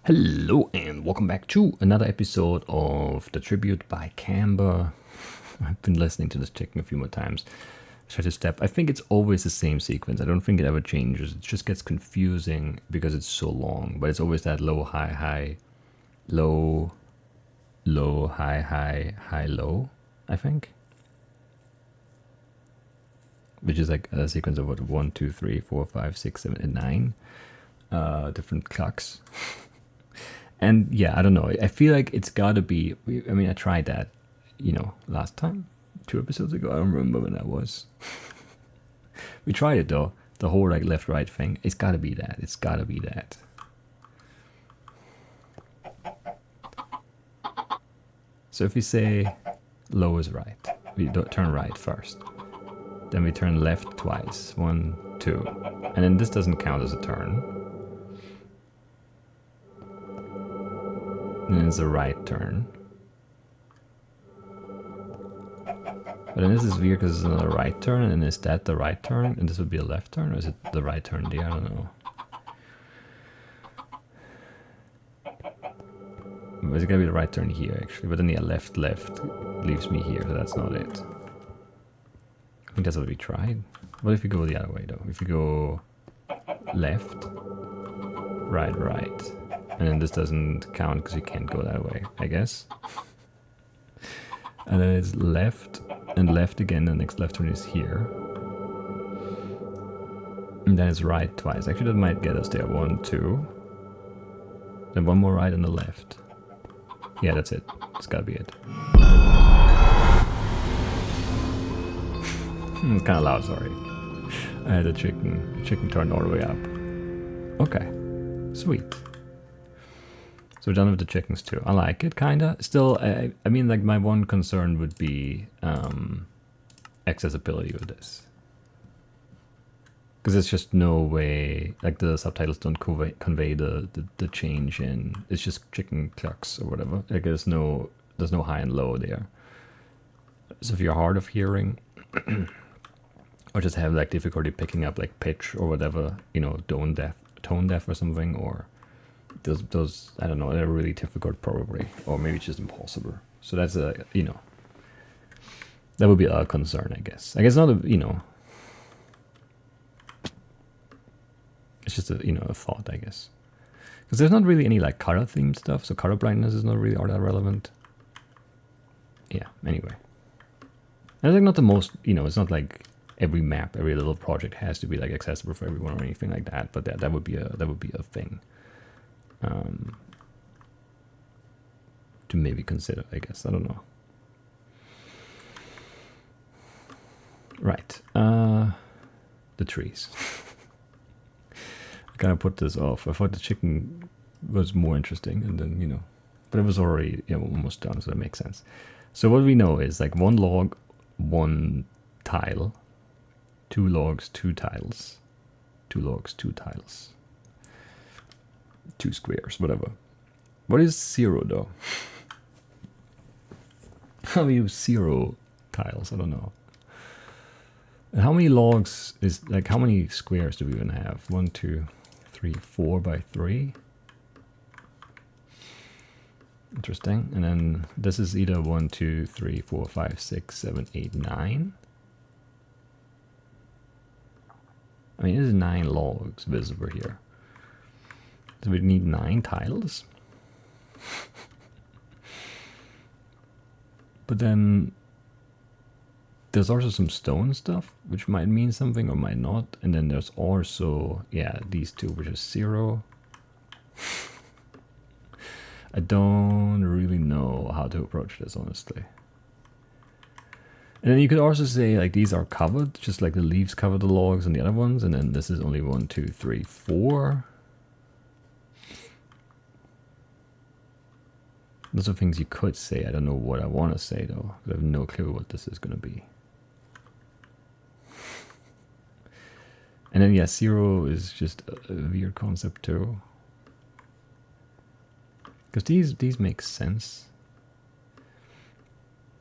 Hello and welcome back to another episode of The Tribute by Camber. I've been listening to this chicken a few more times. Try to step. I think it's always the same sequence. I don't think it ever changes. It just gets confusing because it's so long. But it's always that low, high, high, low, low, high, high, high, low, I think. Which is like a sequence of what, 1, 2, 3, 4, 5, 6, 7, and 9 different clocks. And yeah, I don't know. I feel like it's gotta be. I mean, I tried that, last time, 2 episodes ago. I don't remember when that was. We tried it though. The whole like left right thing. It's gotta be that. It's gotta be that. So if we say low is right, we don't turn right first. Then we turn left twice. 1, 2, and then this doesn't count as a turn. And then it's a right turn. But then this is weird because it's another right turn, and is that the right turn? And this would be a left turn, or is it the right turn there? I don't know. It's gonna be the right turn here, actually. But then yeah, left leaves me here, so that's not it. I think that's what we tried. What if we go the other way, though? If we go left, right, right. And then this doesn't count because you can't go that way, I guess. And then it's left and left again. The next left turn is here. And then it's right twice. Actually, that might get us there. 1, 2. Then one more right and the left. Yeah, that's it. It's gotta be it. It's kind of loud, sorry. I had a chicken turned all the way up. Okay, sweet. So we're done with the chickens too. I like it, kinda. Still, I mean, like, my one concern would be accessibility with this. Because there's just no way, like, the subtitles don't convey the change in, it's just chicken clucks or whatever. Like, there's no high and low there. So if you're hard of hearing, or just have, like, difficulty picking up, like, pitch or whatever, tone deaf or something, or those I don't know, they're really difficult probably, or maybe it's just impossible. So that's that would be a concern, I guess. Not it's just a thought, I guess, because there's not really any like color themed stuff, so color blindness is not really all that relevant. Yeah, anyway, and I think not the most, it's not like every map, every little project has to be like accessible for everyone or anything like that, but that would be a thing to maybe consider, I guess. I don't know. Right. The trees. I kind of put this off. I thought the chicken was more interesting, and then, but it was already almost done, so that makes sense. So what we know is like 1 log, 1 tile, 2 logs, 2 tiles, 2 logs, 2 tiles. 2 squares, whatever. What is 0 though? How do you use 0 tiles? I don't know. And how many logs is, like, how many squares do we even have? 1, 2, 3, 4 by 3. Interesting. And then this is either 1, 2, 3, 4, 5, 6, 7, 8, 9. I mean, there's 9 logs visible here. So we need 9 tiles. But then there's also some stone stuff, which might mean something or might not. And then there's also, these 2, which is 0. I don't really know how to approach this, honestly. And then you could also say, like, these are covered, just like the leaves cover the logs and the other ones. And then this is only 1, 2, 3, 4. Those are things you could say. I don't know what I want to say, though. I have no clue what this is going to be. And then, 0 is just a weird concept, too. Because these make sense.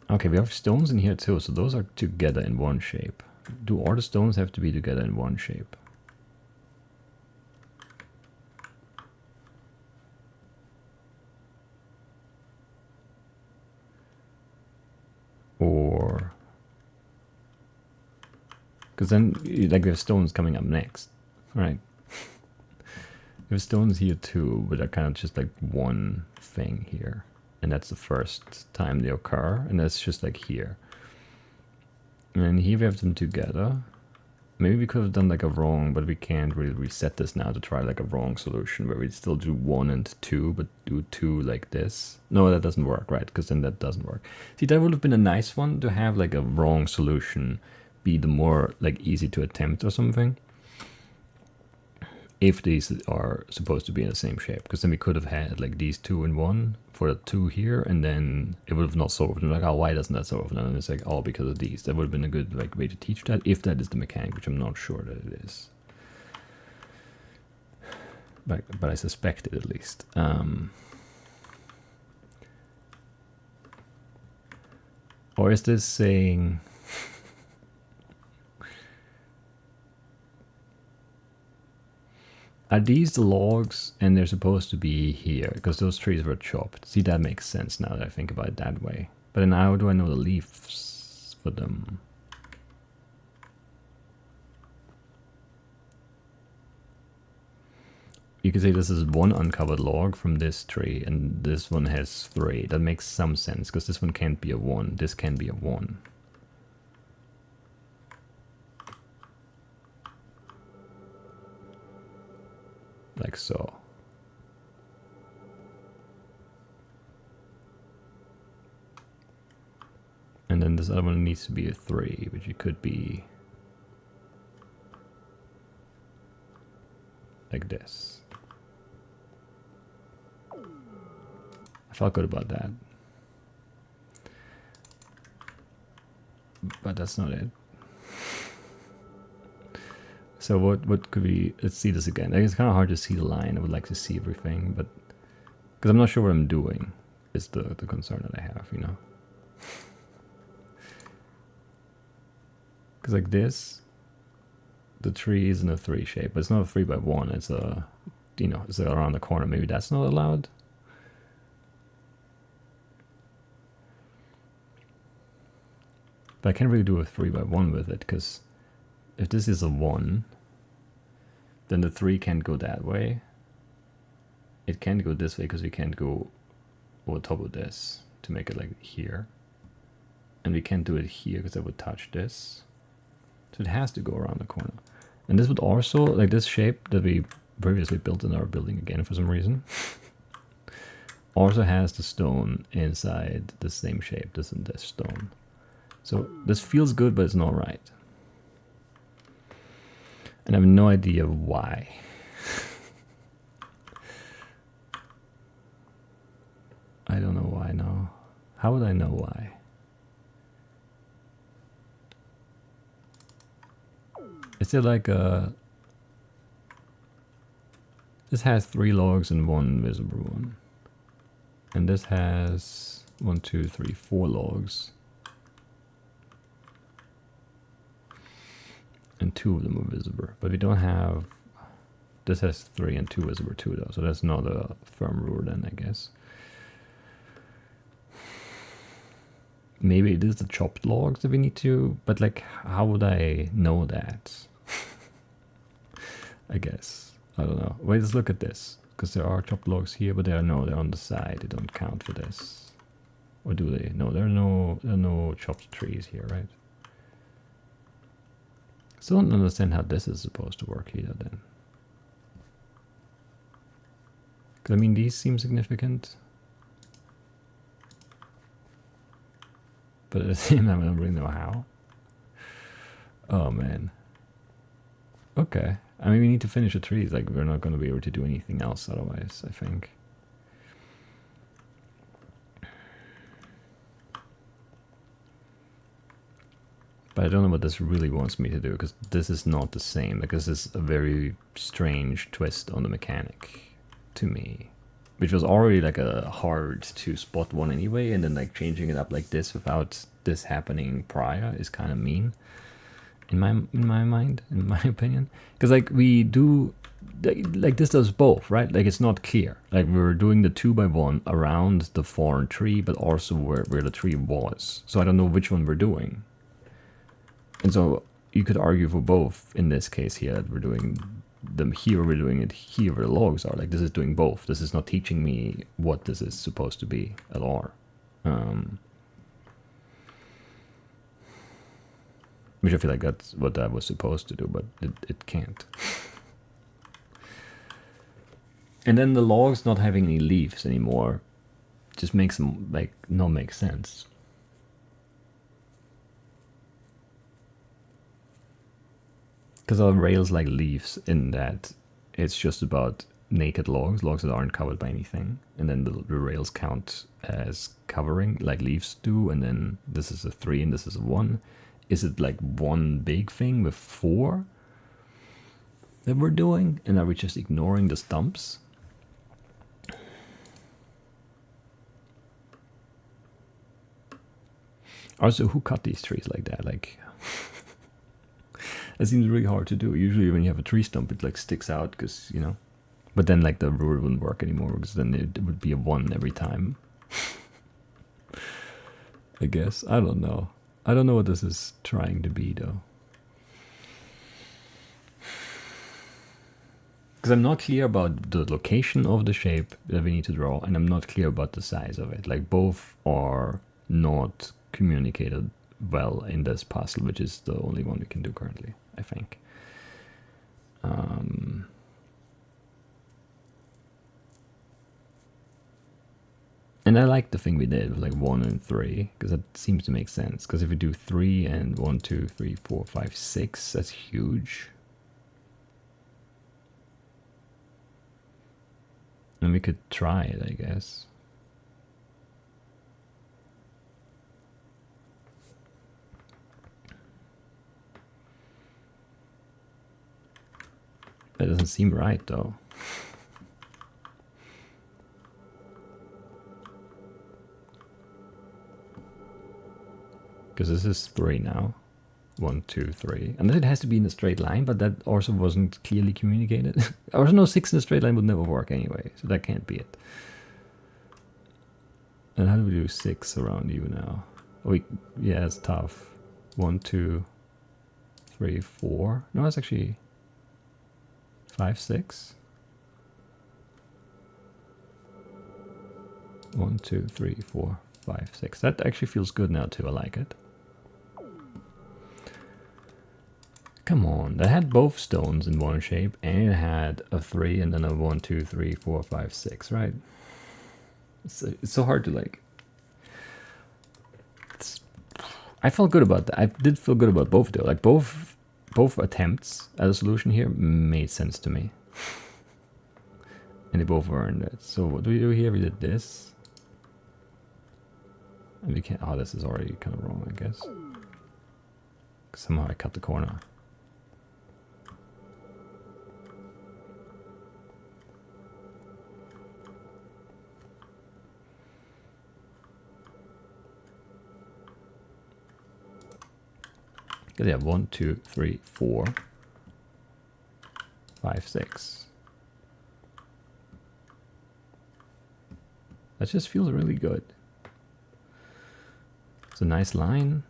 Okay, we have stones in here, too. So those are together in one shape. Do all the stones have to be together in one shape? Because then, like, we have stones coming up next, right? We have stones here too, but they're kind of just like one thing here. And that's the first time they occur, and that's just like here. And here we have them together. Maybe we could have done like a wrong, but we can't really reset this now to try like a wrong solution where we still do 1 and 2, but do 2 like this. No, that doesn't work, right? Because then that doesn't work. See, that would have been a nice one to have like a wrong solution be the more like easy to attempt or something. If these are supposed to be in the same shape, because then we could have had like these 2 in 1 for the 2 here, and then it would have not solved. And like, oh, why doesn't that solve? And then it's like, oh, because of these. That would have been a good like way to teach that, if that is the mechanic, which I'm not sure that it is. But I suspect it at least. Or is this saying? Are these the logs, and they're supposed to be here, because those trees were chopped? See, that makes sense now that I think about it that way. But then how do I know the leaves for them? You could say this is 1 uncovered log from this tree, and this one has 3. That makes some sense, because this one can't be a 1. This can be a 1. Like so. And then this other one needs to be a 3, which it could be like this. I felt good about that. But that's not it. So what could we, let's see this again. It's kind of hard to see the line. I would like to see everything, but because I'm not sure what I'm doing is the concern that I have, you know. Because like this, the tree is in a 3 shape, but it's not a 3 by 1. It's a, you know, it's around the corner. Maybe that's not allowed. But I can't really do a 3 by 1 with it, because if this is a 1, then the 3 can't go that way. It can't go this way because we can't go over top of this to make it like here. And we can't do it here because it would touch this. So it has to go around the corner. And this would also, like this shape that we previously built in our building again for some reason, also has the stone inside the same shape, this and this stone. So this feels good, but it's not right. And I have no idea why. I don't know why, no. How would I know why? Is it like a... This has 3 logs and 1 visible one. And this has 1, 2, 3, 4 logs. And 2 of them are visible, but we don't have. This has 3 and 2 visible too, though, so that's not a firm rule then, I guess. Maybe it is the chopped logs that we need to, but like, how would I know that? I guess I don't know. Wait, let's look at this, because there are chopped logs here, but they're on the side. They don't count for this, or do they? No, there are no chopped trees here, right? Still don't understand how this is supposed to work either then. Because I mean, these seem significant. But at the same time, I don't really know how. Oh man. Okay. I mean, we need to finish the trees. Like, we're not going to be able to do anything else otherwise, I think. But I don't know what this really wants me to do, because this is not the same. Like, this is a very strange twist on the mechanic to me, which was already like a hard to spot one anyway, and then like changing it up like this without this happening prior is kind of mean in my mind, in my opinion. Because like we do, like this does both, right? Like it's not clear. Like we're doing the 2x1 around the foreign tree, but also where the tree was. So I don't know which one we're doing. And so you could argue for both in this case here, that we're doing them here, we're doing it here where the logs are. Like, this is doing both. This is not teaching me what this is supposed to be at all. Which I feel like that's what that was supposed to do, but it can't. And then the logs not having any leaves anymore just makes them like not make sense. Because our Rails like leaves in that it's just about naked logs that aren't covered by anything, and then the Rails count as covering like leaves do, and then this is a 3 and this is a 1. Is it like one big thing with 4 that we're doing, and are we just ignoring the stumps? Also, who cut these trees like that? Like, that seems really hard to do. Usually when you have a tree stump, it like sticks out because, you know. But then like the rule wouldn't work anymore because then it would be a 1 every time. I guess. I don't know. I don't know what this is trying to be though. Because I'm not clear about the location of the shape that we need to draw, and I'm not clear about the size of it. Like, both are not communicated well in this puzzle, which is the only one we can do currently, I think. And I like the thing we did with like 1 and 3, because that seems to make sense. Because if we do 3 and 1, 2, 3, 4, 5, 6, that's huge. And we could try it, I guess. That doesn't seem right, though. Because this is 3 now. 1, 2, 3. And then it has to be in a straight line, but that also wasn't clearly communicated. Also, no, 6 in a straight line would never work anyway, so that can't be it. And how do we do 6 around you now? Oh, yeah, it's tough. 1, 2, 3, 4. No, it's actually 5, 6. 1, 2, 3, 4, 5, 6. That actually feels good now too. I like it. Come on, that had both stones in one shape, and it had a 3 and then a 1, 2, 3, 4, 5, 6, right? It's so hard to like. I felt good about that. I did feel good about both though. Like both attempts at a solution here made sense to me, and they both earned it. So what do we do here? We did this, and we can't. Oh, this is already kind of wrong, I guess. Somehow I cut the corner. Because yeah, 1, 2, 3, 4, 5, 6. That just feels really good. It's a nice line.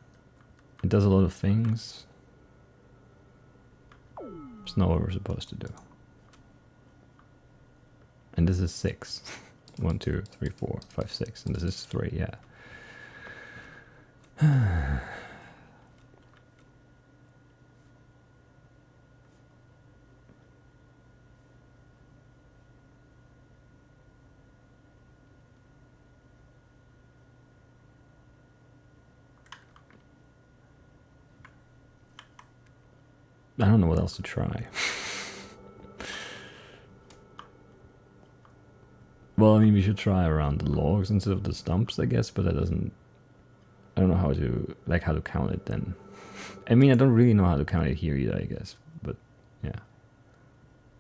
It does a lot of things. It's not what we're supposed to do. And this is 6. 1, 2, 3, 4, 5, 6. And this is 3, yeah. I don't know what else to try. Well, I mean, we should try around the logs instead of the stumps, I guess, but that doesn't... I don't know how to count it then. I mean, I don't really know how to count it here either, I guess, but yeah.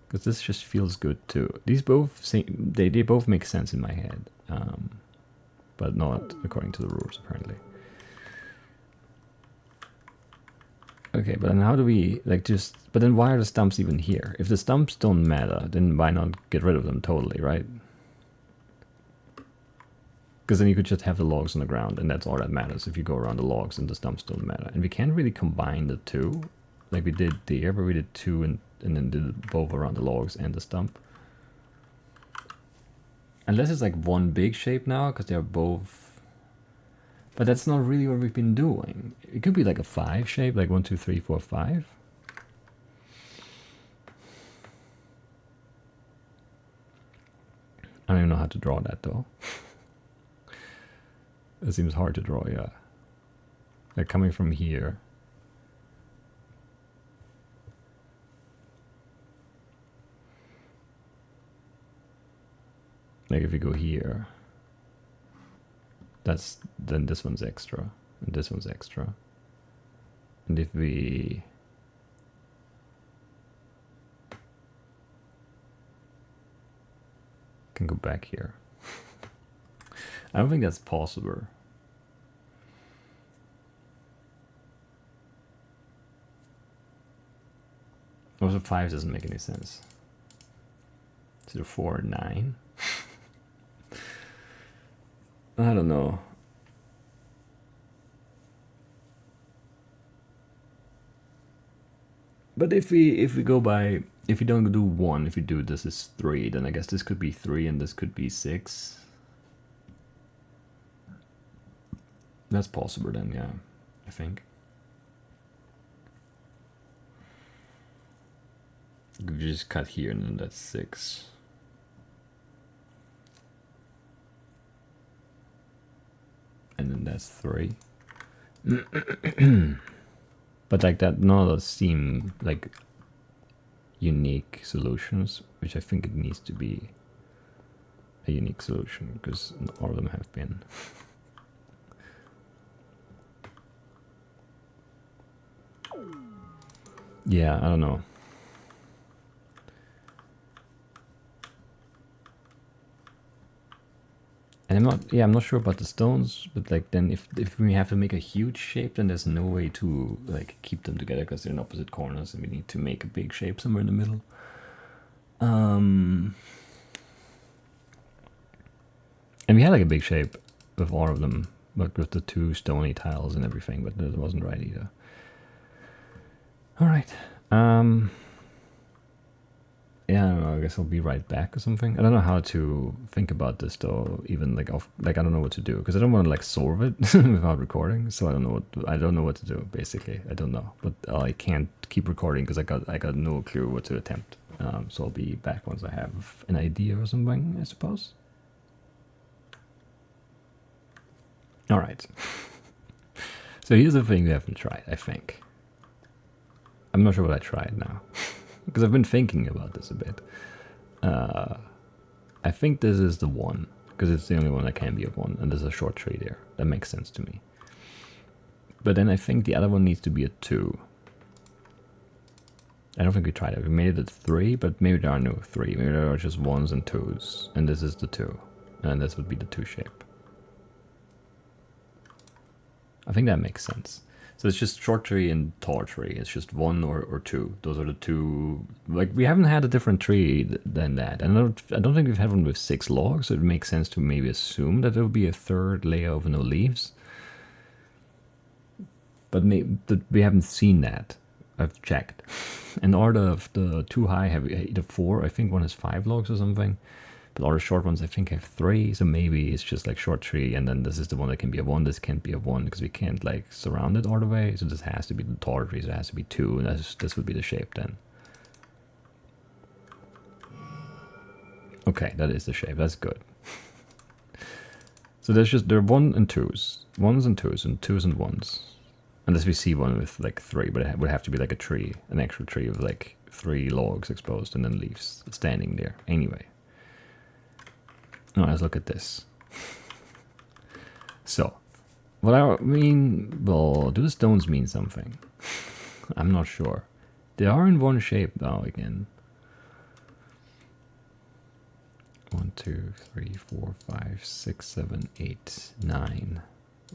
Because this just feels good too. These both seem, they both make sense in my head, but not according to the rules, apparently. Okay, but then how do we, like, just... But then why are the stumps even here? If the stumps don't matter, then why not get rid of them totally, right? Because then you could just have the logs on the ground, and that's all that matters if you go around the logs and the stumps don't matter. And we can't really combine the two. like we did there, but we did 2 and then did both around the logs and the stump. Unless it's like one big shape now, because they're both. But that's not really what we've been doing. It could be like a 5 shape, like 1, 2, 3, 4, 5. I don't even know how to draw that though. It seems hard to draw, yeah. Like coming from here. Like if you go here, then this one's extra, and this one's extra. And if we can go back here. I don't think that's possible. Also 5 doesn't make any sense. So 4 and 9. I don't know. But if we go by, if you don't do 1, if you do this is 3, then I guess this could be 3 and this could be 6. That's possible then, yeah, I think. You just cut here and then that's 6. And then that's 3. But like that, none of those seem like unique solutions, which I think it needs to be a unique solution, because all of them have been. Yeah, I don't know. And I'm not sure about the stones, but like then if we have to make a huge shape, then there's no way to like keep them together because they're in opposite corners, and we need to make a big shape somewhere in the middle. And we had like a big shape with all of them, but with the 2 stony tiles and everything, but that wasn't right either. All right. Yeah, I don't know, I guess I'll be right back or something. I don't know how to think about this though, even like I don't know what to do, because I don't want to like solve it without recording. So I don't know what to do basically. I don't know, but I can't keep recording because I got no clue what to attempt. So I'll be back once I have an idea or something, I suppose. All right. So here's the thing we haven't tried, I think. I'm not sure what I tried now. Because I've been thinking about this a bit. I think this is the 1, because it's the only one that can be a 1, and there's a short tree there. That makes sense to me. But then I think the other one needs to be a 2. I don't think we tried it. We made it a 3, but maybe there are no 3. Maybe there are just 1s and 2s, and this is the 2. And this would be the 2 shape. I think that makes sense. So it's just short tree and tall tree. It's just 1 or 2. Those are the 2. Like we haven't had a different tree than that. And I don't think we've had one with 6 logs. So it makes sense to maybe assume that there will be a 3rd layer of no leaves. But we haven't seen that. I've checked. And all of the 2 high have either 4. I think one has 5 logs or something. But all the short ones I think have 3, so maybe it's just like short tree, and then this is the one that can be a 1, this can't be a 1, because we can't like surround it all the way, so this has to be the taller tree, so it has to be 2, and this would be the shape then. Okay, that is the shape, that's good. So there are 1 and 2s, 1s and 2s, and 2s and 1s. Unless we see one with like 3, but it would have to be like a tree, an actual tree with like 3 logs exposed and then leaves standing there. Anyway. Let's look at this. So, what I mean, well, do the stones mean something? I'm not sure. They are in one shape now again. 1, 2, 3, 4, 5, 6, 7, 8, 9.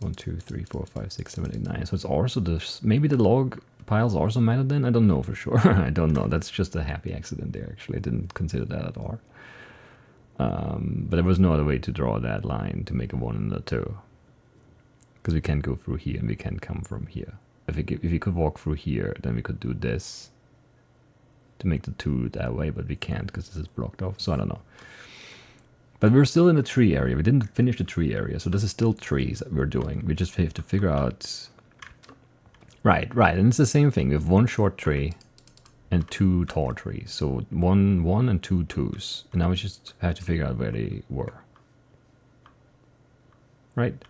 1, 2, 3, 4, 5, 6, 7, 8, 9. So it's also this. Maybe the log piles also matter then? I don't know for sure. I don't know. That's just a happy accident there, actually. I didn't consider that at all. But there was no other way to draw that line to make a 1 and a 2. Because we can't go through here and we can't come from here. if we could walk through here, then we could do this to make the 2 that way, but we can't because this is blocked off, so I don't know. But we're still in the tree area. We didn't finish the tree area, so this is still trees that we're doing. We just have to figure out... Right, and it's the same thing. We have 1 short tree and 2 tall trees. So 1 and 2 twos. And now we just have to figure out where they were. Right?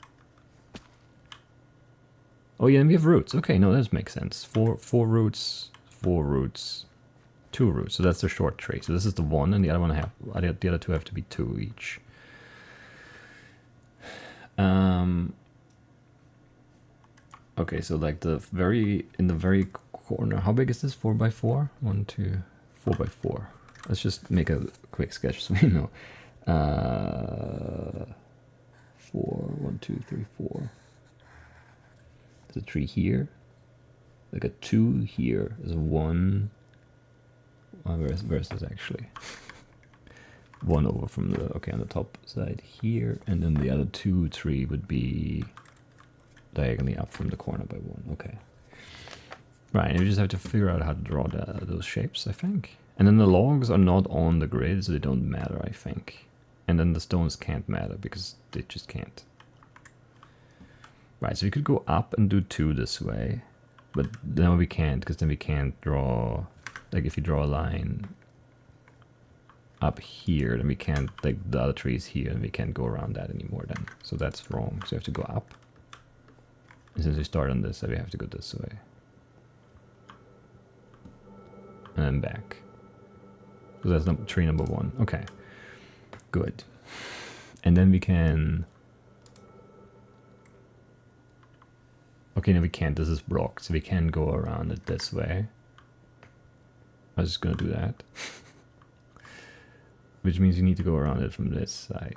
Oh yeah, and we have roots. Okay, no, that makes sense. 4 roots, 4 roots, 2 roots. So that's the short tree. So this is the 1, and the other 2 have to be 2 each. Okay, so like in the very corner. How big is this? 4 by 4? 1, 2, 4 by 4. Let's just make a quick sketch so we know. 4, 1, 2, 3, 4. There's a 3 here. Like a 2 here. There's a 1. Where is this actually? 1 over from the, okay, on the top side here, and then the other 2, 3 would be diagonally up from the corner by 1. Okay. Right, and you just have to figure out how to draw those shapes, I think. And then the logs are not on the grid, so they don't matter, I think. And then the stones can't matter because they just can't. Right, so we could go up and do 2 this way, but no, we can't, because then we can't draw, like if you draw a line up here, then we can't, like the other trees here, and we can't go around that anymore then. So that's wrong, so we have to go up. And since we start on this side, we have to go this way. And then back. So that's tree number 1. Okay. Good. And then we can... Okay, no, we can't. This is blocked, so we can go around it this way. I was just gonna do that. Which means you need to go around it from this side.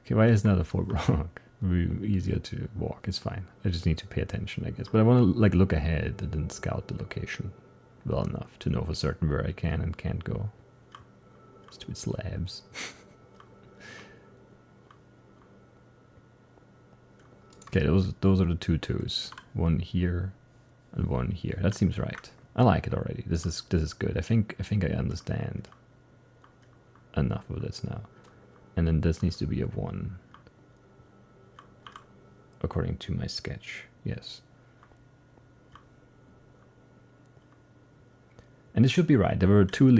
Okay, why is not a 4 block? Be easier to walk. It's fine. I just need to pay attention, I guess. But I want to like look ahead and then scout the location well enough to know for certain where I can and can't go. Stupid slabs. Okay, those are the 2 twos. 1 here and 1 here. That seems right. I like it already. This is good. I think I understand enough of this now. And then this needs to be a 1. According to my sketch, yes. And it should be right. There were 2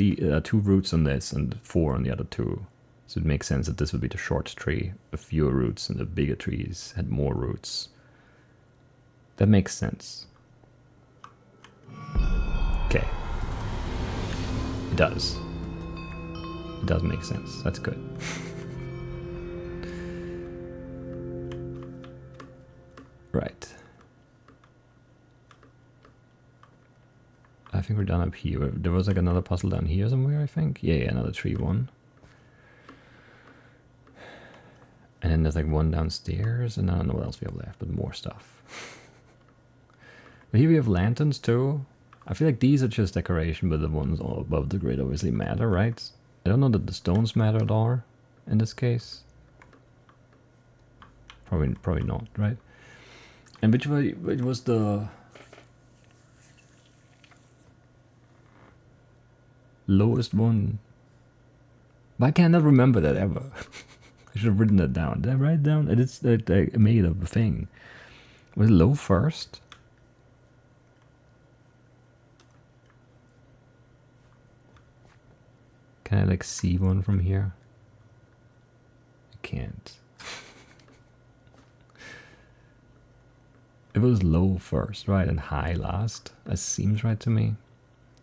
roots on this and 4 on the other 2. So it makes sense that this would be the short tree with fewer roots and the bigger trees had more roots. That makes sense. Okay. It does. It does make sense. That's good. Right. I think we're done up here. There was like another puzzle down here somewhere, I think. Yeah, another tree one. And then there's like one downstairs, and I don't know what else we have left, but more stuff. But here we have lanterns too. I feel like these are just decoration, but the ones all above the grid obviously matter, right? I don't know that the stones matter at all in this case. Probably not, right? And which was the lowest one? Why can't I remember that ever? I should have written that down. Did I write it down? I made up a thing. Was it low first? Can I like see one from here? I can't. It was low first, right, and high last. That seems right to me.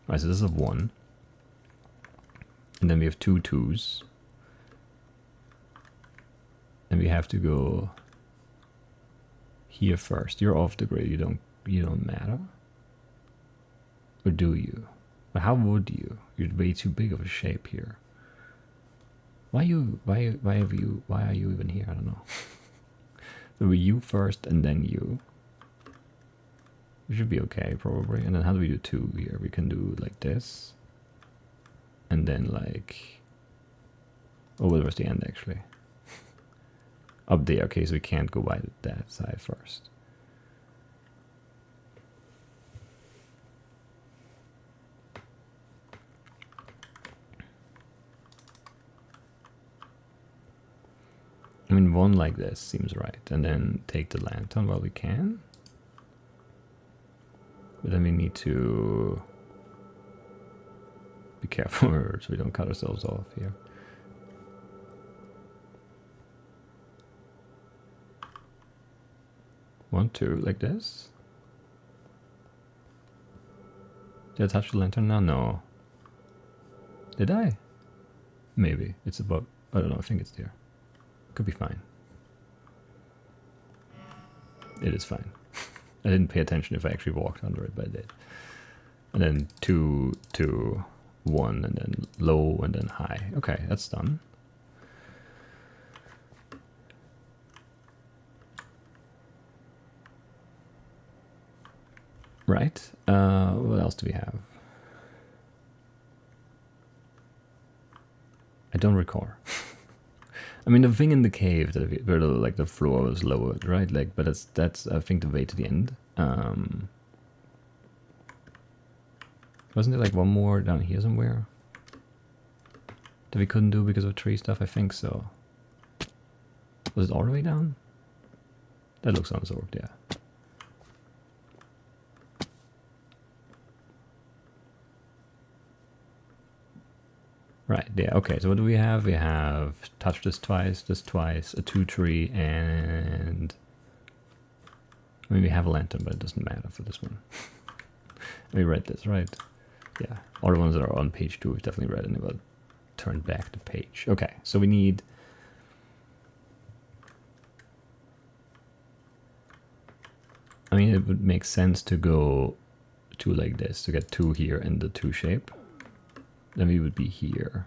Right, so this is a 1. And then we have 2 2s. And we have to go here first. You're off the grid. You don't matter. Or do you? But how would you? You're way too big of a shape here. Why are you even here? I don't know. So we you first and then you. We should be okay probably. And then how do we do 2 here? We can do like this. And then like, oh, where was the end actually? Up there, okay, so we can't go by that side first. I mean, one like this seems right, and then take the lantern while we can. But then we need to be careful so we don't cut ourselves off here. One, two, like this. Did I touch the lantern now? No. Did I? Maybe. It's above. I don't know, I think it's there. Could be fine. It is fine. I didn't pay attention if I actually walked under it, but I did. And then 2, 2, 1, and then low, and then high. Okay, that's done. Right. What else do we have? I don't recall. I mean, the thing in the cave that where like the floor was lowered, right? Like, but that's I think the way to the end. Wasn't there like one more down here somewhere that we couldn't do because of tree stuff? I think so. Was it all the way down? That looks unsolved, yeah. Right, yeah, okay, so what do we have? We have touched this twice, a 2 tree, and... I mean, we have a lantern, but it doesn't matter for this one. We read this, right? Yeah, all the ones that are on page 2 we've definitely read, and they will turn back the page. Okay, so we need... I mean, it would make sense to go 2 like this, to get 2 here in the 2 shape. Then we would be here.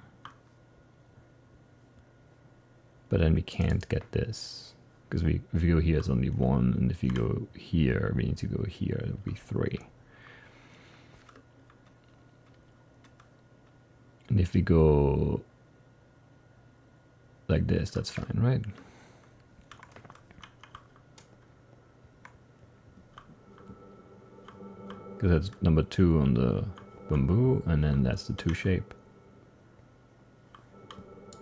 But then we can't get this. Because if you go here, it's only 1. And if you go here, we need to go here. It would be 3. And if we go like this, that's fine, right? Because that's number 2 on the bamboo, and then that's the 2 shape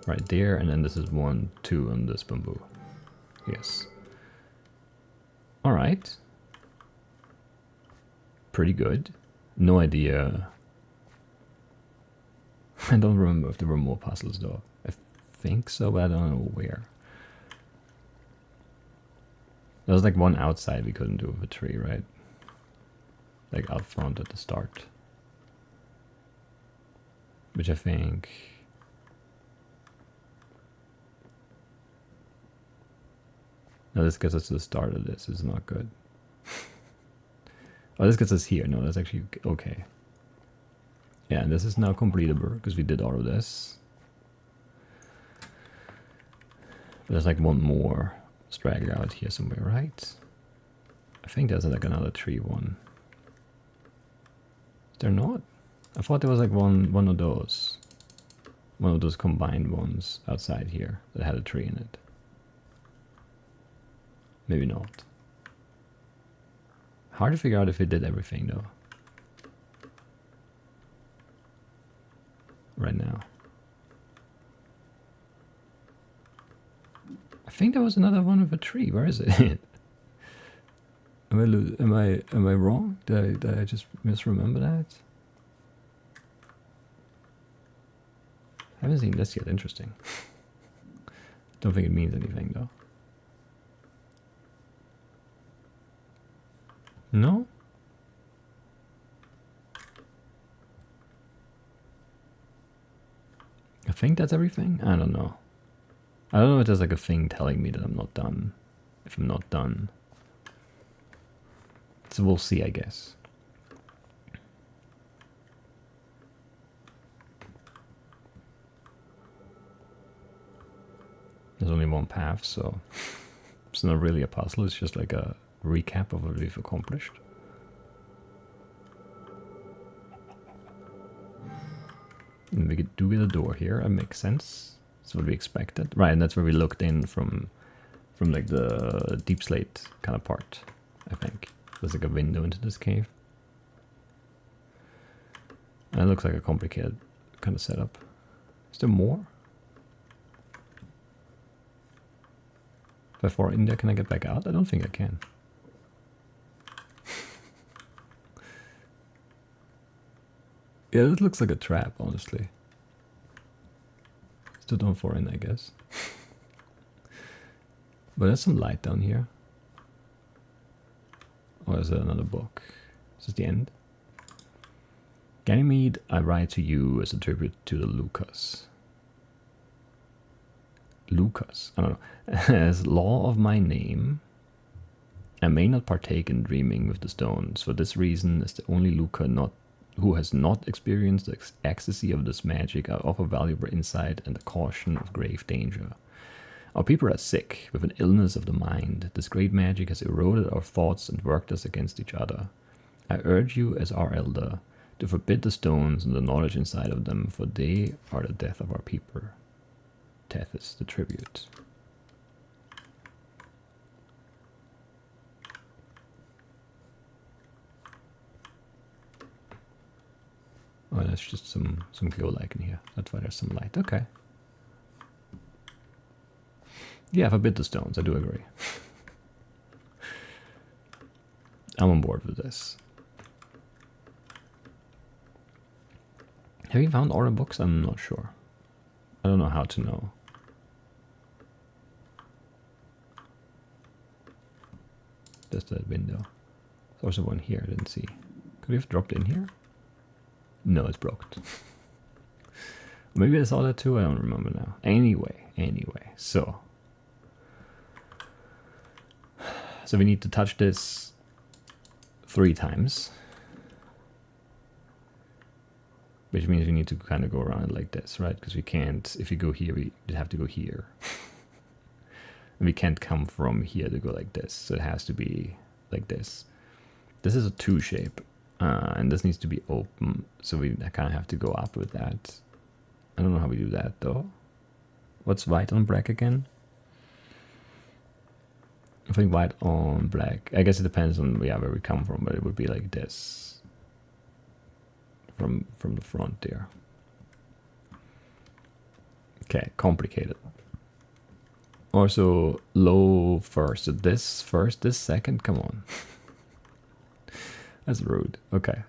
right there, and then this is 1, 2 on this bamboo. Yes. All right. Pretty good. No idea. I don't remember if there were more puzzles though. I think so, but I don't know where. There was like one outside we couldn't do with a tree, right? Like out front at the start. Which I think... No, this gets us to the start of this. It's not good. Oh, this gets us here. No, that's actually okay. Yeah, and this is now completable because we did all of this. There's like one more straggler out here somewhere, right? I think there's like another tree one. Is there not? I thought there was like one of those combined ones outside here that had a tree in it. Maybe not. Hard to figure out if it did everything though. Right now. I think there was another one with a tree. Where is it? Am I wrong? Did I just misremember that? I haven't seen this yet. Interesting. Don't think it means anything though. No? I think that's everything? I don't know. I don't know if there's like a thing telling me that I'm not done. If I'm not done. So we'll see, I guess. There's only one path, so it's not really a puzzle, it's just like a recap of what we've accomplished. And we do get a door here, that makes sense. That's what we expected. Right, and that's where we looked in from from like the deep slate kind of part, I think. There's like a window into this cave. And it looks like a complicated kind of setup. Is there more? If I fall in there, can I get back out? I don't think I can. Yeah, it looks like a trap, honestly. Still don't fall in, I guess. But there's some light down here. Or is there another book? Is this the end? Ganymede, I write to you as a tribute to the Lucas. Lucas, I don't know. As law of my name, I may not partake in dreaming with the stones. For this reason, as the only Luca who has not experienced the ecstasy of this magic, I offer valuable insight and the caution of grave danger. Our people are sick with an illness of the mind. This great magic has eroded our thoughts and worked us against each other. I urge you, as our elder, to forbid the stones and the knowledge inside of them, for they are the death of our people. Death is the tribute. Oh, that's just some glow like in here. That's why there's some light. Okay. Yeah, forbid the stones. I do agree. I'm on board with this. Have you found all the books? I'm not sure. I don't know how to know. There's that window. There's also one here I didn't see. Could we have dropped in here? No, it's broken. Maybe I saw that too, I don't remember now. Anyway, so we need to touch this 3 times. Which means we need to kind of go around it like this, right? Because we can't, if you go here, we have to go here. And we can't come from here to go like this. So it has to be like this. This is a 2 shape. And this needs to be open. So we kind of have to go up with that. I don't know how we do that though. What's white on black again? I think white on black. I guess it depends on where we come from, but it would be like this. From the front there. Okay, complicated. Also, low first. So this first, this second. Come on, that's rude. Okay.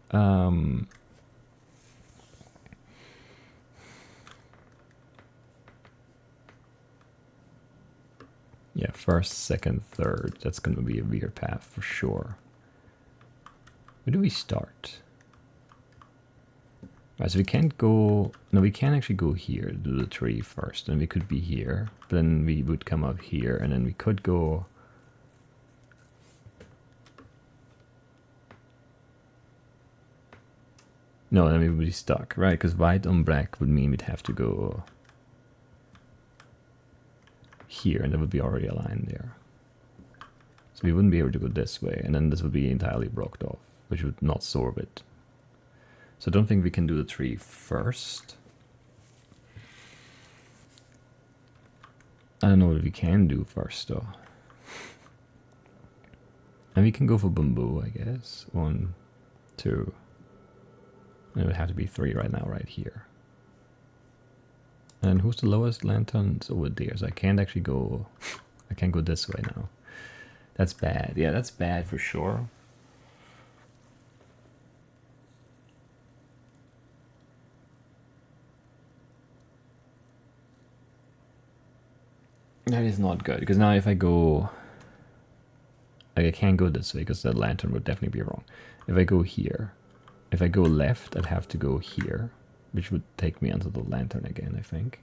Yeah, first, second, third. That's going to be a weird path for sure. Where do we start? Right, so we can't go... No, we can actually go here to do the tree first. And we could be here. But then we would come up here. And then we could go... No, then we would be stuck. Right, because white on black would mean we'd have to go... here. And that would be already a line there. So we wouldn't be able to go this way. And then this would be entirely blocked off. Which would not solve it. So I don't think we can do the tree first. I don't know what we can do first though. And we can go for bamboo, I guess. 1, 2. And it would have to be 3 right now, right here. And who's the lowest lantern? It's over there, so I can't actually go... I can't go this way now. That's bad. Yeah, that's bad for sure. That is not good, because now if I go... Like I can't go this way, because that lantern would definitely be wrong. If I go here, if I go left, I'd have to go here, which would take me onto the lantern again, I think.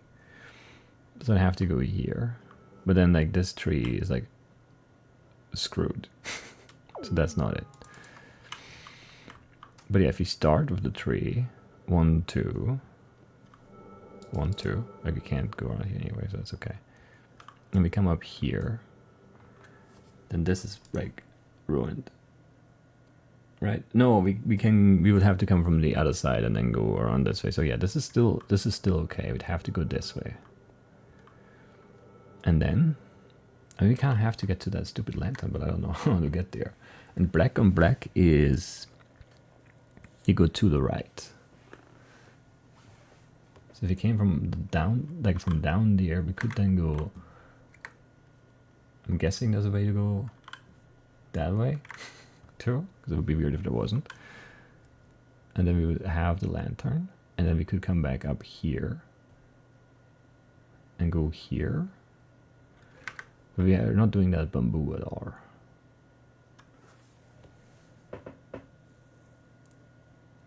So I have to go here. But then like this tree is like screwed. So that's not it. But yeah, if you start with the tree, 1, 2, 1, 2, like we can't go around here anyway, so that's okay. And we come up here, then this is like ruined, right? No, we would have to come from the other side and then go around this way. So yeah, this is still okay. We'd have to go this way, and then I mean, we kind of have to get to that stupid lantern, but I don't know how to get there. And black on black is you go to the right. So if you came from down, like from down there, we could then go. I'm guessing there's a way to go that way too, because it would be weird if there wasn't. And then we would have the lantern, and then we could come back up here and go here. But we are not doing that bamboo at all.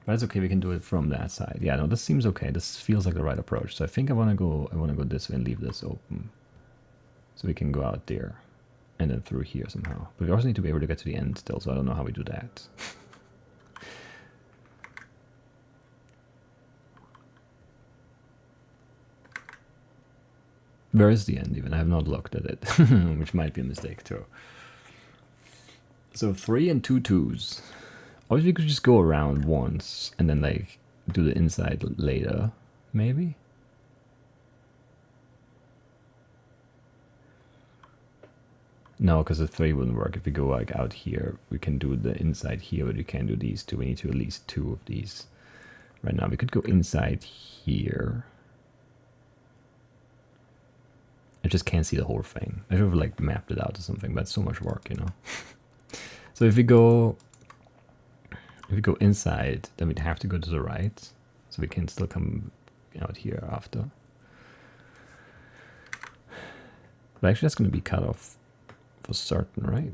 But it's okay, we can do it from that side. Yeah, no, this seems okay. This feels like the right approach. So I think I wanna go this way and leave this open. So we can go out there and then through here somehow. But we also need to be able to get to the end still, so I don't know how we do that. Where is the end even? I have not looked at it, which might be a mistake too. So 3 and 2 2s. Obviously we could just go around once and then like do the inside later, maybe? No, because the 3 wouldn't work. If we go like out here, we can do the inside here, but we can't do these two. We need to at least 2 of these. Right now we could go inside here. I just can't see the whole thing. I should have like mapped it out or something, but it's so much work, you know. So if we go inside, then we'd have to go to the right, so we can still come out here after. But actually that's going to be cut off for certain, right?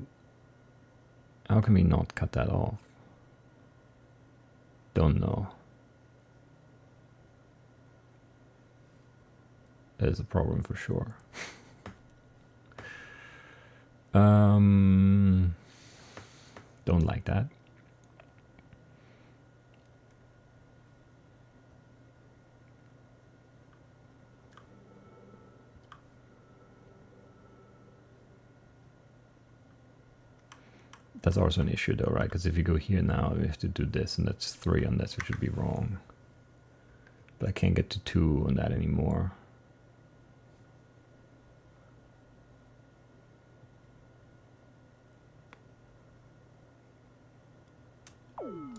How can we not cut that off? Don't know. That is a problem for sure. Don't like that. That's also an issue though, right? Because if you go here now, we have to do this, and that's 3 on this, which would be wrong. But I can't get to 2 on that anymore.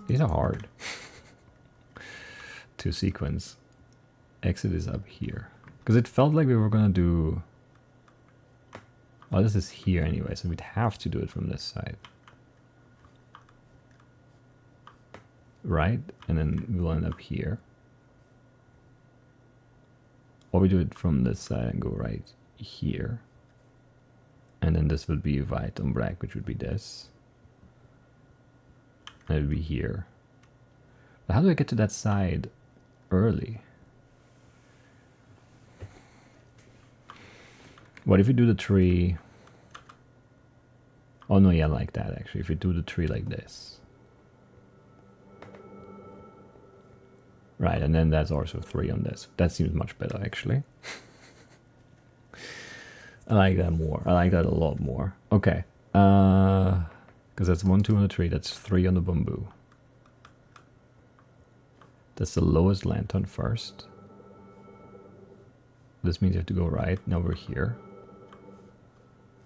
These are hard to sequence. Exit is up here. Because it felt like we were going to do... Oh, this is here anyway, so we'd have to do it from this side. Right? And then we'll end up here. Or we do it from this side and go right here. And then this would be white on black, which would be this. And it would be here. But how do I get to that side early? What if we do the tree? Oh no, yeah, like that actually. If we do the tree like this. Right, and then that's also 3 on this. That seems much better actually. I like that more. I like that a lot more. Okay. Because that's 1, 2 on the tree. That's 3 on the bamboo. That's the lowest lantern first. This means you have to go right. Now we're here.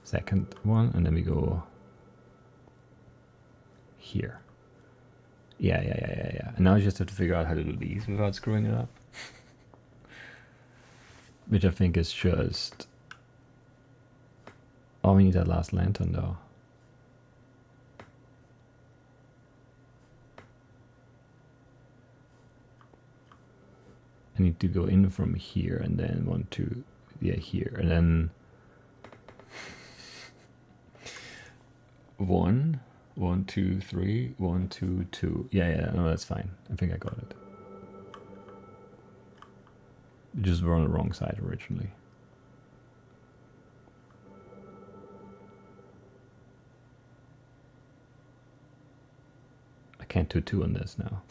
Second one, and then we go here. Yeah. And now I just have to figure out how to do these without screwing it up. Which I think is just... Oh, we need that last lantern though. I need to go in from here and then 1, 2, yeah, here, and then 1, 1, 2, 3, 1, 2, 2. Yeah, no, that's fine. I think I got it. We just were on the wrong side originally. I can't do 2 on this now.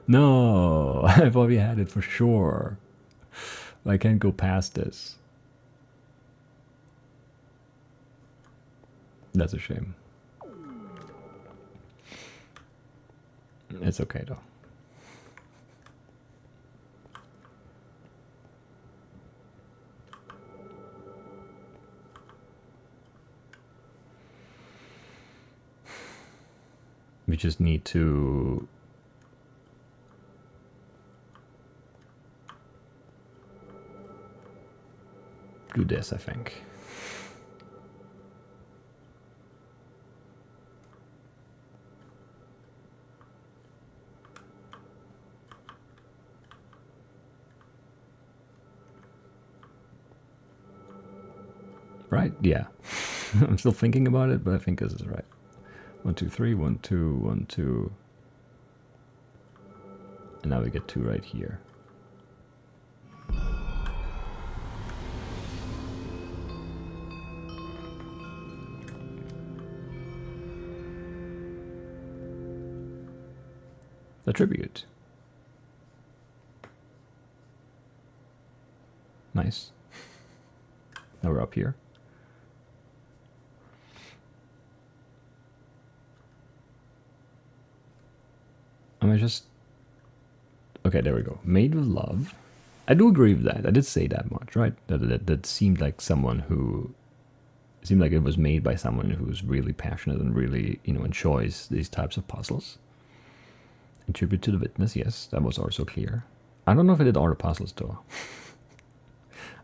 No, I thought we had it for sure. I can't go past this. That's a shame. It's okay though. we just need to do this, I think. Right? Yeah. I'm still thinking about it, but I think this is right. 1, 2, 3, 1, 2, 1, 2. And now we get 2 right here. Attribute. Nice. Now we're up here. Am I just... Okay, there we go. Made with love. I do agree with that. I did say that much, right? That seemed like someone who... It seemed like it was made by someone who's really passionate and really, you know, enjoys these types of puzzles. Attribute to the witness, yes, that was also clear. I don't know if I did all the puzzles though.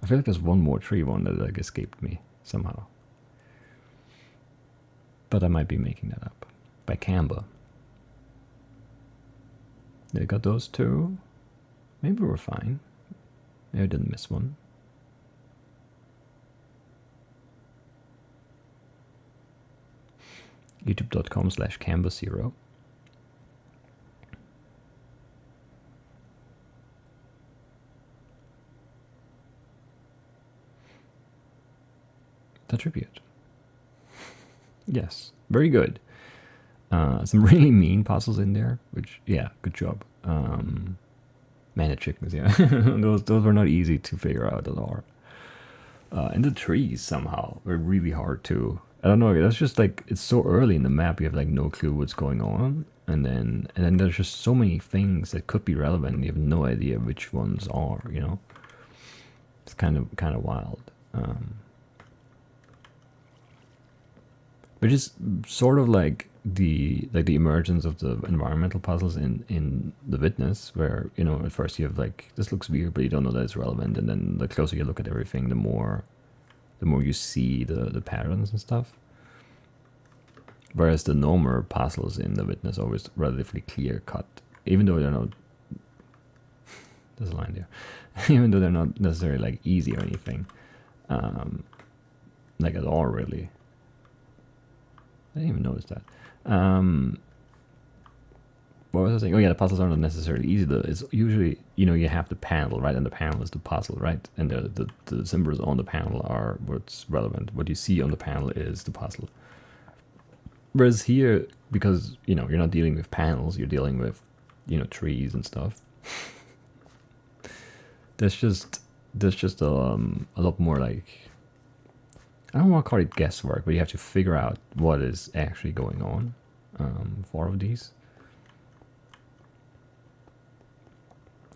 I feel like there's one more tree one that like escaped me somehow. But I might be making that up. By Canva. They got those two. Maybe we're fine. Maybe I didn't miss one. youtube.com/canva0. Attribute. Yes, very good. Some really mean puzzles in there, which, yeah, good job. Man, chickens, yeah. those were not easy to figure out at all. And the trees somehow were really hard to... I don't know, that's just like, it's so early in the map, you have like no clue what's going on. And then there's just so many things that could be relevant, and you have no idea which ones are, you know? It's kind of wild. Which is sort of like the emergence of the environmental puzzles in The Witness, where, you know, at first you have like, this looks weird, but you don't know that it's relevant, and then the closer you look at everything, the more you see the patterns and stuff. Whereas the normal puzzles in The Witness are always relatively clear cut, even though they're not... There's a line there. Even though they're not necessarily like easy or anything, like at all, really. I didn't even notice that. What was I saying? Oh yeah, the puzzles aren't necessarily easy. It's usually, you know, you have the panel, right? And the panel is the puzzle, right? And the symbols on the panel are what's relevant. What you see on the panel is the puzzle. Whereas here, because, you know, you're not dealing with panels, you're dealing with, you know, trees and stuff. There's just a lot more like... I don't want to call it guesswork, but you have to figure out what is actually going on for all of these.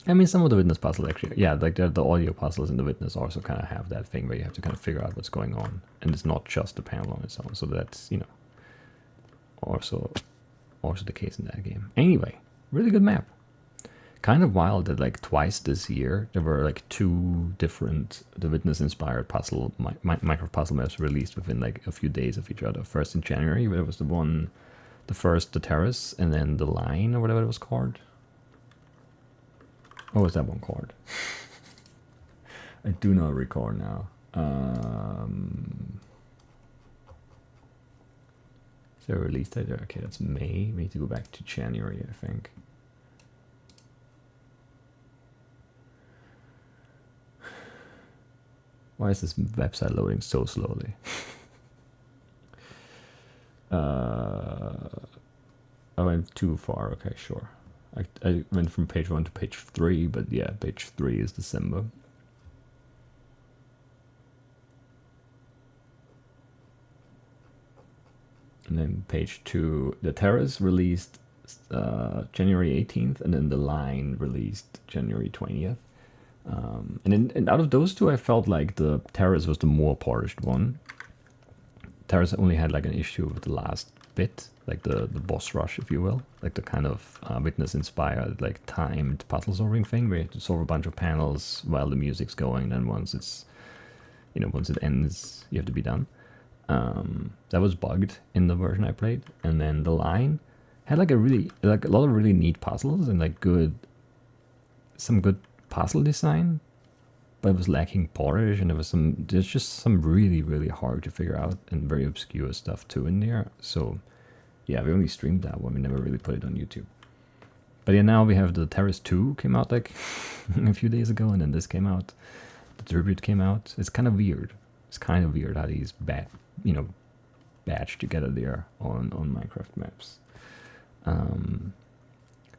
I mean, some of the Witness puzzles actually, yeah, like the audio puzzles in The Witness also kind of have that thing where you have to kind of figure out what's going on, and it's not just the panel on its own. So that's, you know, also the case in that game. Anyway, really good map. Kind of wild that like twice this year there were like 2 different The Witness inspired puzzle Minecraft puzzle maps released within like a few days of each other. First in January, where it was the terrace, and then the line, or whatever it was called. What was that one called? I do not recall now. Is there a release date there? Okay, that's May. We need to go back to January, I think. Why is this website loading so slowly? I went too far. Okay, sure. I went from page 1 to page 3, but yeah, page 3 is December. And then page 2, the terrace released January 18th, and then the line released January 20th. And out of those 2, I felt like the terrace was the more polished one. Terrace only had like an issue with the last bit, like the boss rush, if you will, like the kind of Witness-inspired, like timed puzzle solving thing where you have to solve a bunch of panels while the music's going, and once it ends, you have to be done. That was bugged in the version I played, and then the line had like a lot of really neat puzzles and like some good puzzle design, but it was lacking polish, and there's just some really, really hard to figure out and very obscure stuff too in there. So yeah, we only streamed that one. We never really put it on YouTube. But yeah, now we have the Terrace 2 came out like a few days ago, and then this came out. The Tribute came out. It's kind of weird. It's kind of weird how these batch together there on Minecraft maps.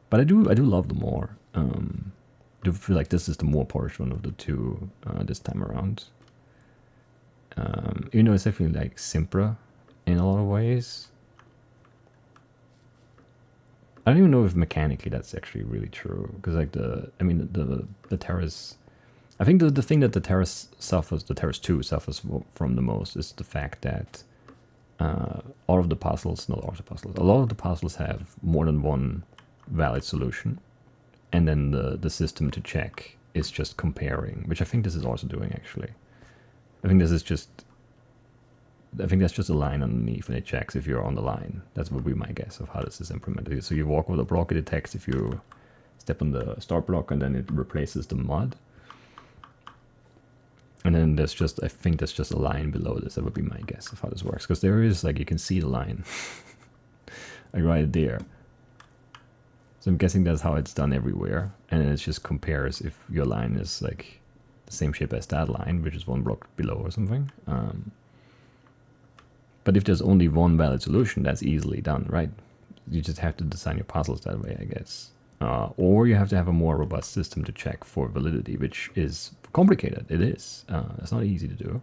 But I do love them more. I do feel like this is the more polished one of the two this time around. Even though it's definitely like simpler in a lot of ways. I don't even know if mechanically that's actually really true, because like the Terrace, I think the thing that the Terrace 2 suffers from the most is the fact that a lot of the puzzles have more than one valid solution, and then the system to check is just comparing, which I think this is also doing actually. I think that's just a line underneath, and it checks if you're on the line. That would be my guess of how this is implemented. So you walk with a block, it detects if you step on the start block, and then it replaces the mud. And then I think there's just a line below this. That would be my guess of how this works. Because there is, like, you can see the line. like right there. So I'm guessing that's how it's done everywhere. And then it just compares if your line is, like, the same shape as that line, which is one block below or something. But if there's only one valid solution, that's easily done, right? You just have to design your puzzles that way, I guess. Or you have to have a more robust system to check for validity, which is complicated. It is. It's not easy to do.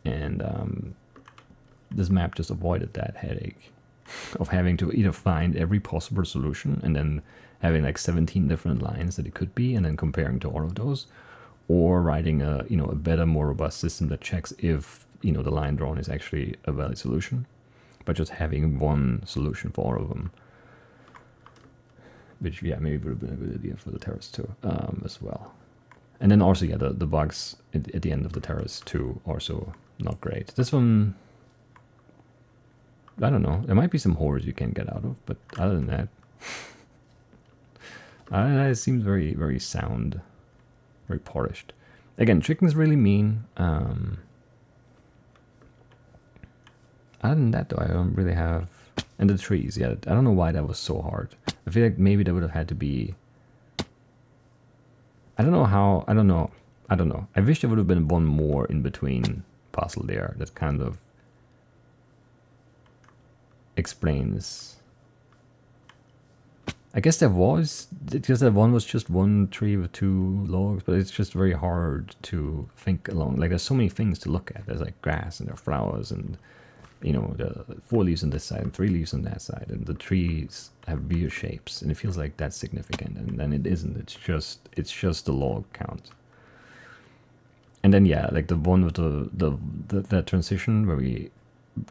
And this map just avoided that headache of having to either find every possible solution and then having like 17 different lines that it could be, and then comparing to all of those, or writing a better, more robust system that checks if the line drawn is actually a valid solution, but just having one solution for all of them. Which, yeah, maybe would have been a good idea for the Terrace 2 as well. And then also, yeah, the bugs at the end of the Terrace 2 also not great. This one, I don't know. There might be some horrors you can get out of, but other than that, it seems very, very sound, very polished. Again, chicken's really mean. Other than that, though, I don't really have... And the trees, yeah, I don't know why that was so hard. I feel like maybe that would have had to be... I don't know. I wish there would have been one more in between puzzle there that kind of explains... I guess there was, because that one was just one tree with two logs, but it's just very hard to think along. Like, there's so many things to look at. There's like grass and there are flowers and... the 4 leaves on this side and 3 leaves on that side, and the trees have weird shapes, and it feels like that's significant, and then it isn't. It's just the log count. And then, yeah, like the one with the transition where we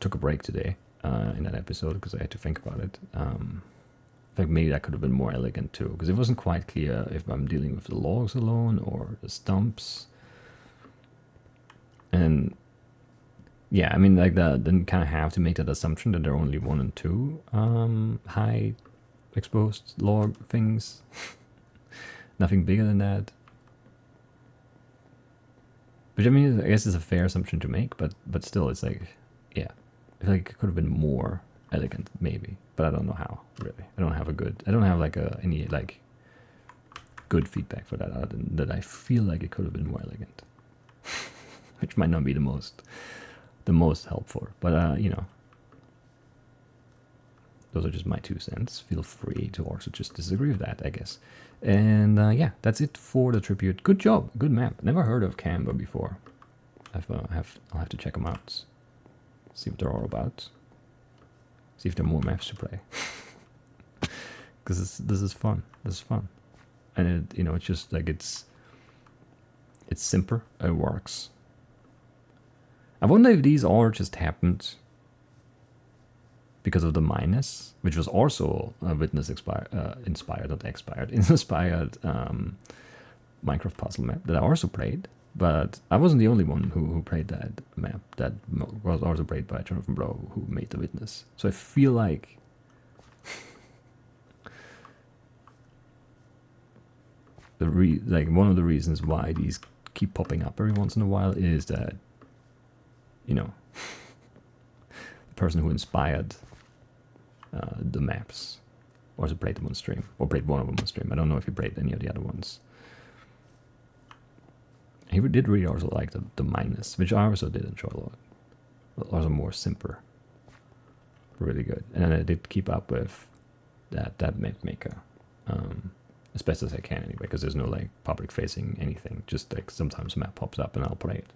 took a break today in that episode because I had to think about it. I think maybe that could have been more elegant too, because it wasn't quite clear if I'm dealing with the logs alone or the stumps. And yeah, I mean, like, then kind of have to make that assumption that there are only 1 and 2 high exposed log things. Nothing bigger than that. Which, I mean, I guess it's a fair assumption to make, but still, it's like, yeah, I feel like it could have been more elegant, maybe, but I don't know how, really. I don't have like any like good feedback for that, other than that I feel like it could have been more elegant, which might not be the most helpful, but those are just my 2 cents. Feel free to also just disagree with that, I guess. And yeah, that's it for the tribute. Good job, good map. Never heard of Canva before. I'll have to check them out, see what they're all about, see if there are more maps to play. Because this is fun. And it's just like it's simpler. It works. I wonder if these all just happened because of the minus, which was also a Witness inspired, not expired, inspired Minecraft puzzle map that I also played. But I wasn't the only one who played that map. That was also played by Jonathan Blow, who made the Witness. So I feel like one of the reasons why these keep popping up every once in a while is that, you know, the person who inspired the maps also played them on stream, or played one of them on stream. I don't know if he played any of the other ones. He did really also like the minus, which I also did enjoy a lot. Also more simpler, really good. And then I did keep up with that Mapmaker, as best as I can anyway, because there's no like public facing anything. Just like sometimes a map pops up and I'll play it.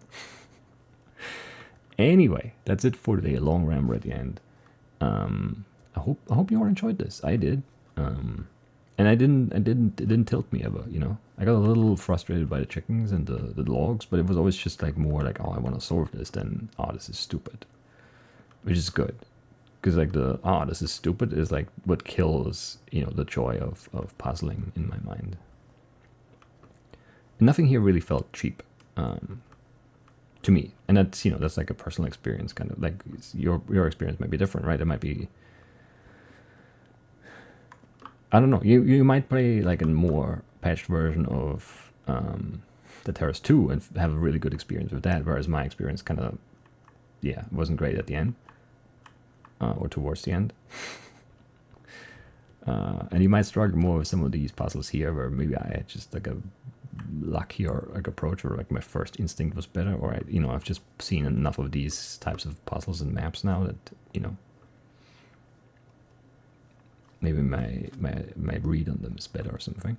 Anyway, that's it for today. A long ramble at the end. I hope you all enjoyed this. I did. And it didn't tilt me ever, you know. I got a little frustrated by the chickens and the logs, but it was always just like more like, oh, I want to solve this than, oh, this is stupid. Which is good. Because like this is stupid is like what kills, you know, the joy of puzzling in my mind. And nothing here really felt cheap, to me. And that's, you know, that's like a personal experience, kind of like your experience might be different, right? It might be, I don't know, you might play like a more patched version of the Terrace 2 and have a really good experience with that, whereas my experience kind of, yeah, wasn't great at the end. Or towards the end. And you might struggle more with some of these puzzles here, where maybe I had just like a luckier like approach, or like my first instinct was better, or I've just seen enough of these types of puzzles and maps now that, you know, maybe my read on them is better or something.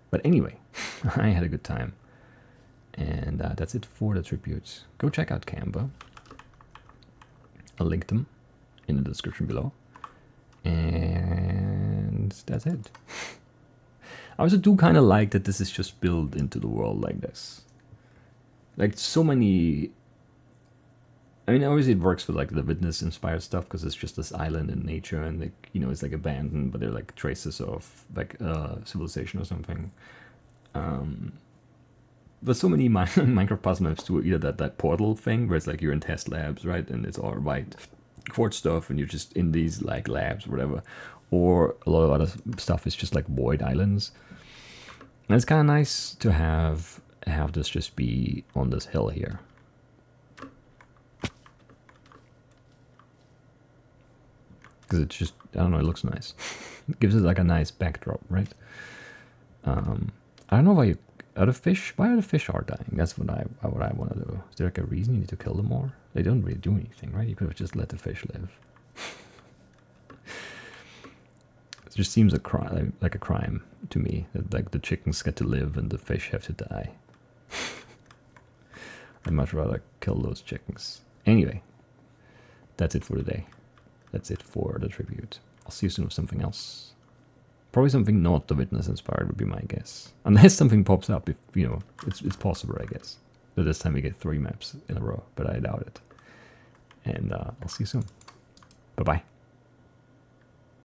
But anyway, I had a good time, and that's it for the tributes. Go check out Canva. I'll link them in the description below. And that's it. I also do kind of like that this is just built into the world like this. Like so many... I mean, obviously it works for like the Witness-inspired stuff, because it's just this island in nature, and like, you know, it's like abandoned, but they're like traces of like civilization or something. But so many Minecraft puzzle maps do either that portal thing where it's like you're in test labs, right, and it's all white quartz stuff, and you're just in these like labs or whatever, or a lot of other stuff is just like void islands. And it's kind of nice to have this just be on this hill here. Because it's just, I don't know, it looks nice. It gives it like a nice backdrop, right? I don't know why you... Why are the fish all dying? That's what I want to do. Is there like a reason you need to kill them more? They don't really do anything, right? You could have just let the fish live. It just seems like a crime to me that like the chickens get to live and the fish have to die. I'd much rather kill those chickens. Anyway, that's it for today. That's it for the tribute. I'll see you soon with something else. Probably something not the Witness inspired would be my guess. Unless something pops up, if, you know, it's possible, I guess. But this time we get 3 maps in a row, but I doubt it. And I'll see you soon. Bye-bye.